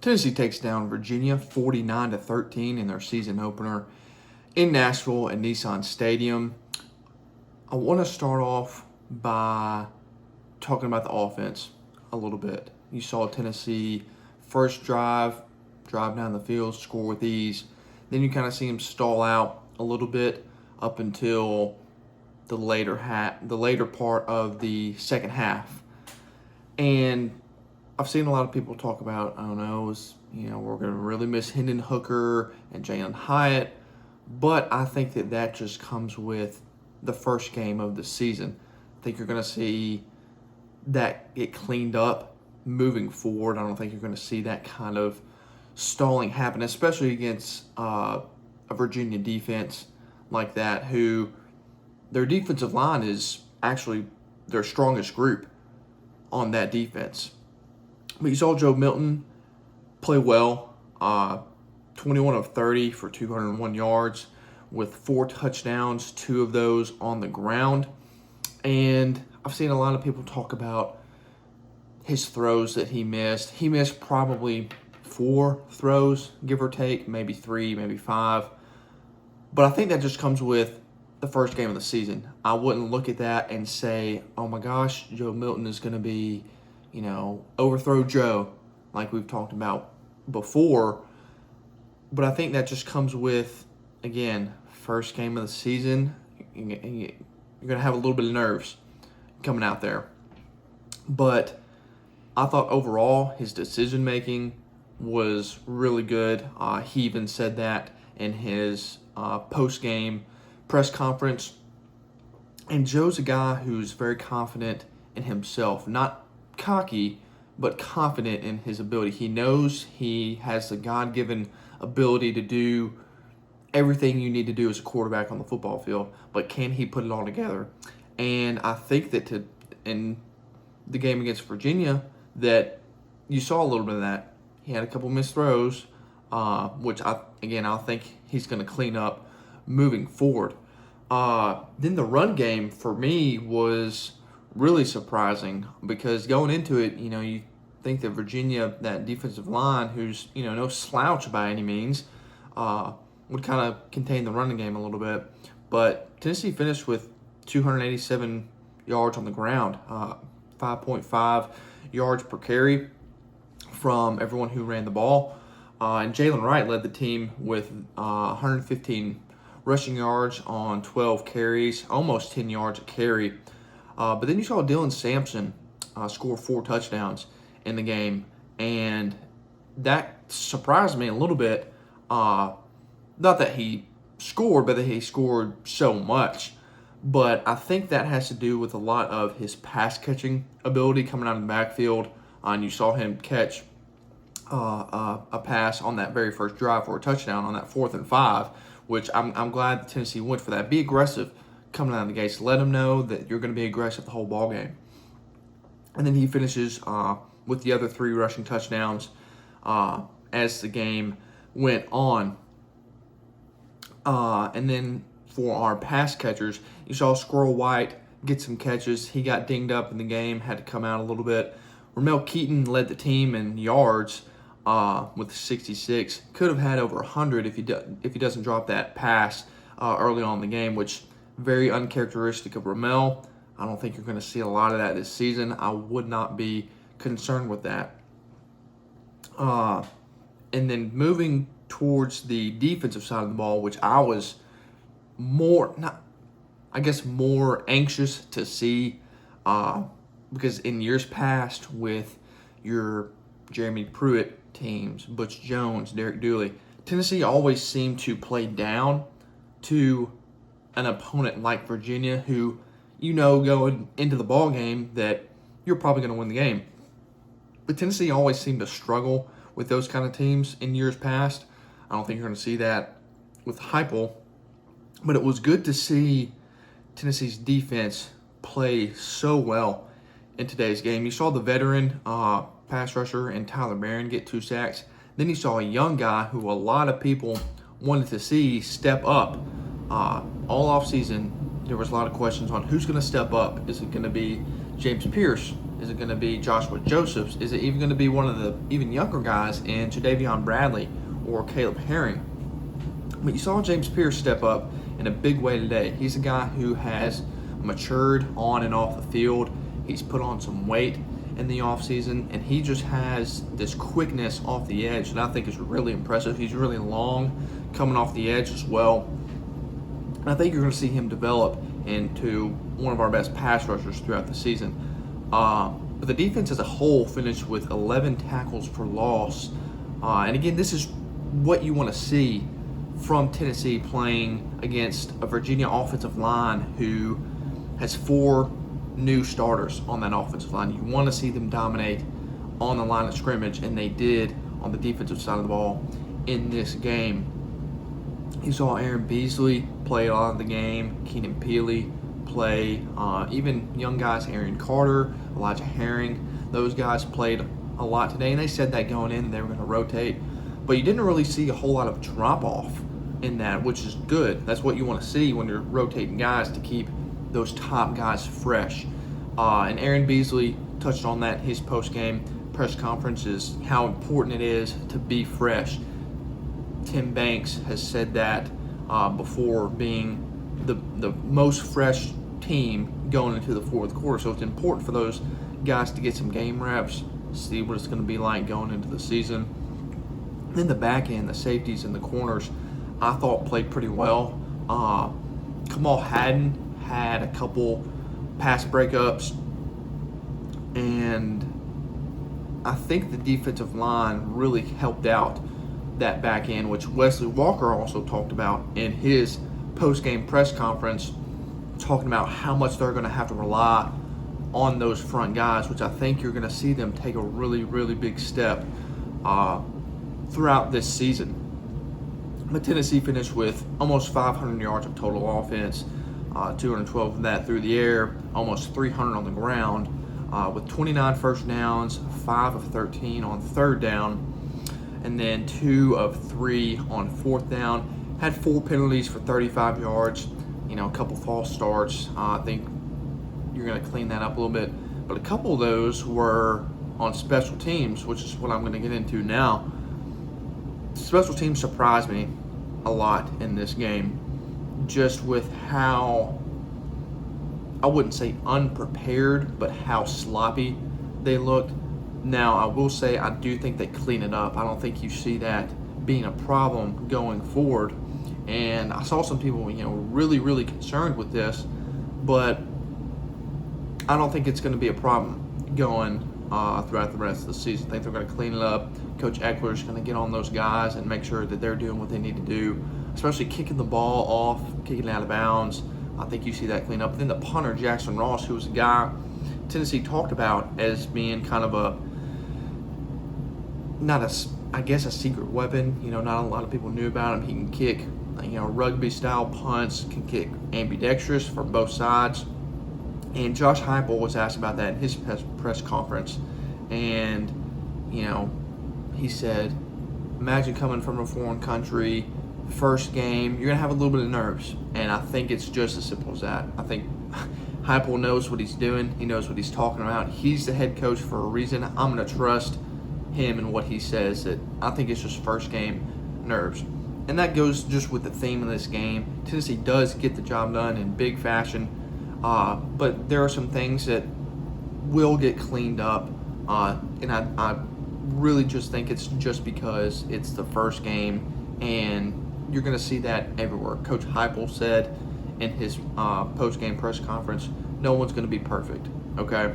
Tennessee takes down Virginia 49-13 in their season opener in Nashville at Nissan Stadium. I want to start off by talking about the offense a little bit. You saw Tennessee first drive down the field, score with ease. Then you kind of see them stall out a little bit up until the later part of the second half. And I've seen a lot of people talk about, we're going to really miss Hendon Hooker and Jalen Hyatt. But I think that just comes with the first game of the season. I think you're going to see that get cleaned up moving forward. I don't think you're going to see that kind of stalling happen, especially against a Virginia defense like that, who their defensive line is actually their strongest group on that defense. But you saw Joe Milton play well, 21 of 30 for 201 yards with 4 touchdowns, 2 of those on the ground. And I've seen a lot of people talk about his throws that he missed. He missed probably 4 throws, give or take, maybe 3, maybe 5. But I think that just comes with the first game of the season. I wouldn't look at that and say, oh my gosh, Joe Milton is going to be, overthrow Joe, like we've talked about before. But I think that just comes with, again, first game of the season. You're going to have a little bit of nerves coming out there. But I thought overall his decision-making was really good. He even said that in his post-game press conference. And Joe's a guy who's very confident in himself, not cocky, but confident in his ability. He knows he has the God-given ability to do everything you need to do as a quarterback on the football field, but can he put it all together? And I think that in the game against Virginia, that you saw a little bit of that. He had a couple missed throws, which I think he's going to clean up moving forward. Then the run game for me was really surprising because going into it, you think that Virginia, that defensive line, who's no slouch by any means, would kind of contain the running game a little bit. But Tennessee finished with 287 yards on the ground, 5.5 yards per carry from everyone who ran the ball. And Jalen Wright led the team with 115 rushing yards on 12 carries, almost 10 yards a carry. But then you saw Dylan Sampson score 4 touchdowns in the game, and that surprised me a little bit. Not that he scored, but that he scored so much. But I think that has to do with a lot of his pass-catching ability coming out of the backfield. And you saw him catch a pass on that very first drive for a touchdown on that 4th and 5, which I'm glad Tennessee went for that. Be aggressive coming out of the gates. Let them know that you're going to be aggressive the whole ball game. And then he finishes with the other 3 rushing touchdowns as the game went on. And then for our pass catchers, you saw Squirrel White get some catches. He got dinged up in the game, had to come out a little bit. Ramel Keaton led the team in yards with 66. Could have had over 100 if he doesn't drop that pass early on in the game, which very uncharacteristic of Ramel. I don't think you're going to see a lot of that this season. I would not be concerned with that. And then moving towards the defensive side of the ball, which I was more anxious to see because in years past with your Jeremy Pruitt teams, Butch Jones, Derek Dooley, Tennessee always seemed to play down to an opponent like Virginia who, going into the ball game that you're probably going to win the game. But Tennessee always seemed to struggle with those kind of teams in years past. I don't think you're going to see that with Heupel. But it was good to see Tennessee's defense play so well in today's game. You saw the veteran pass rusher and Tyler Barron get 2 sacks. Then you saw a young guy who a lot of people wanted to see step up. All offseason, there was a lot of questions on who's going to step up. Is it going to be James Pierce Is it going to be Joshua Josephs? Is it even going to be one of the even younger guys in Jadavion Bradley or Caleb Herring? But you saw James Pierce step up in a big way today. He's a guy who has matured on and off the field. He's put on some weight in the offseason, and he just has this quickness off the edge that I think is really impressive. He's really long coming off the edge as well. And I think you're going to see him develop into one of our best pass rushers throughout the season. But the defense as a whole finished with 11 tackles for loss. And again, this is what you want to see from Tennessee playing against a Virginia offensive line who has 4 new starters on that offensive line. You want to see them dominate on the line of scrimmage, and they did on the defensive side of the ball in this game. You saw Aaron Beasley play a lot of the game, Keenan Peely play, even young guys, Aaron Carter, Elijah Herring, those guys played a lot today, and they said that going in they were going to rotate. But you didn't really see a whole lot of drop-off in that, which is good. That's what you want to see when you're rotating guys, to keep those top guys fresh. And Aaron Beasley touched on that in his post-game press conference, is how important it is to be fresh. Tim Banks has said that before, being the most fresh team going into the fourth quarter. So it's important for those guys to get some game reps, see what it's going to be like going into the season. In the back end, the safeties and the corners, I thought played pretty well. Kamal Haddon had a couple pass breakups, and I think the defensive line really helped out that back end, which Wesley Walker also talked about in his post-game press conference, talking about how much they're going to have to rely on those front guys, which I think you're going to see them take a really, really big step throughout this season. But Tennessee finished with almost 500 yards of total offense, 212 of that through the air, almost 300 on the ground, with 29 first downs, 5 of 13 on third down, and then 2 of 3 on fourth down. Had 4 penalties for 35 yards, a couple false starts. I think you're going to clean that up a little bit. But a couple of those were on special teams, which is what I'm going to get into now. Special teams surprised me a lot in this game, just with how, I wouldn't say unprepared, but how sloppy they looked. Now, I will say I do think they clean it up. I don't think you see that being a problem going forward. And I saw some people, really, really concerned with this, but I don't think it's going to be a problem going throughout the rest of the season. I think they're going to clean it up. Coach Eckler's going to get on those guys and make sure that they're doing what they need to do, especially kicking the ball off, kicking it out of bounds. I think you see that clean up. Then the punter, Jackson Ross, who was a guy Tennessee talked about as being kind of a secret weapon. Not a lot of people knew about him. He can kick, rugby-style punts, can kick ambidextrous from both sides. And Josh Heupel was asked about that in his press conference. And, he said, imagine coming from a foreign country, first game, you're going to have a little bit of nerves. And I think it's just as simple as that. I think Heupel knows what he's doing. He knows what he's talking about. He's the head coach for a reason. I'm going to trust him and what he says. That I think it's just first game nerves. And that goes just with the theme of this game. Tennessee does get the job done in big fashion, but there are some things that will get cleaned up, and I really just think it's just because it's the first game, and you're going to see that everywhere. Coach Heupel said in his post-game press conference, no one's going to be perfect, okay?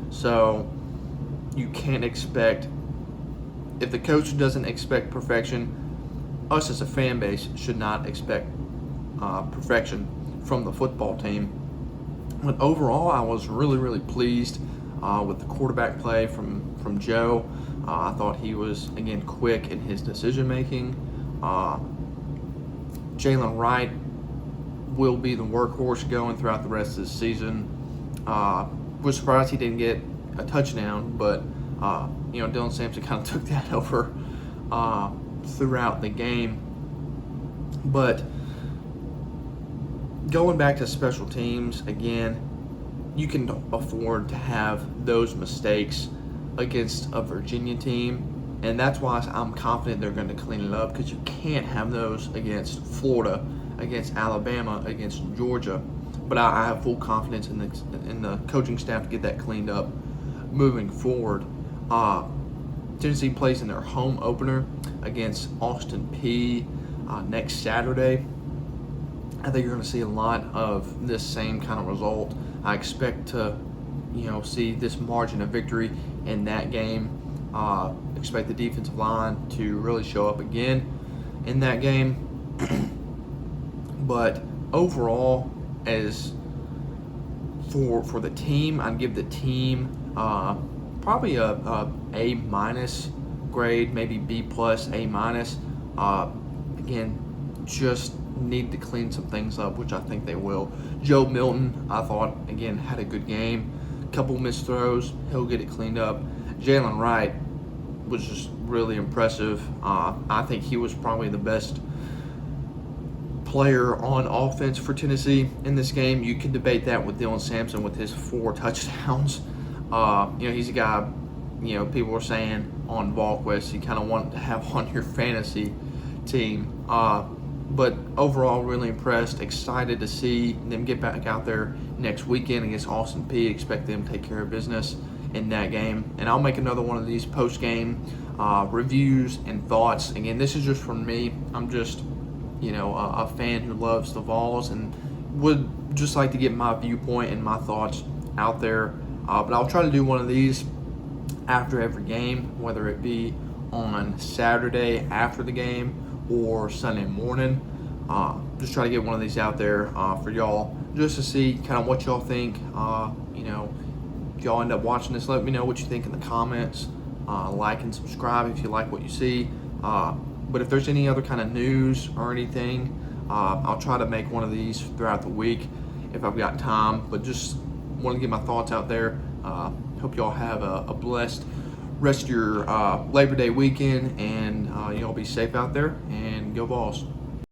So you can't expect, if the coach doesn't expect perfection, us as a fan base should not expect perfection from the football team. But overall, I was really, really pleased with the quarterback play from Joe. I thought he was, again, quick in his decision-making. Jalen Wright will be the workhorse going throughout the rest of the season. Was surprised he didn't get a touchdown, but Dylan Sampson kind of took that over throughout the game. But going back to special teams, again, you can afford to have those mistakes against a Virginia team. And that's why I'm confident they're going to clean it up, because you can't have those against Florida, against Alabama, against Georgia. But I have full confidence in the coaching staff to get that cleaned up moving forward. Tennessee plays in their home opener against Austin Peay next Saturday. I think you're going to see a lot of this same kind of result. I expect to, see this margin of victory in that game. Expect the defensive line to really show up again in that game. But overall, as for the team, I'd give the team probably a A- grade, maybe B+, A-. Again, just need to clean some things up, which I think they will. Joe Milton, I thought, again, had a good game. Couple missed throws, he'll get it cleaned up. Jalen Wright was just really impressive. I think he was probably the best player on offense for Tennessee in this game. You can debate that with Dylan Sampson with his 4 touchdowns. He's a guy, people were saying on VolQuest you kind of want to have on your fantasy team. But overall, really impressed. Excited to see them get back out there next weekend against Austin Peay. Expect them to take care of business in that game. And I'll make another one of these post-game reviews and thoughts. Again, this is just from me. I'm just, a fan who loves the Vols and would just like to get my viewpoint and my thoughts out there. But I'll try to do one of these after every game, whether it be on Saturday after the game or Sunday morning. Just try to get one of these out there for y'all, just to see kind of what y'all think. If y'all end up watching this, let me know what you think in the comments. Like and subscribe if you like what you see. But if there's any other kind of news or anything, I'll try to make one of these throughout the week if I've got time. But just want to get my thoughts out there. Hope y'all have a blessed rest of your Labor Day weekend, and y'all be safe out there, and go Vols.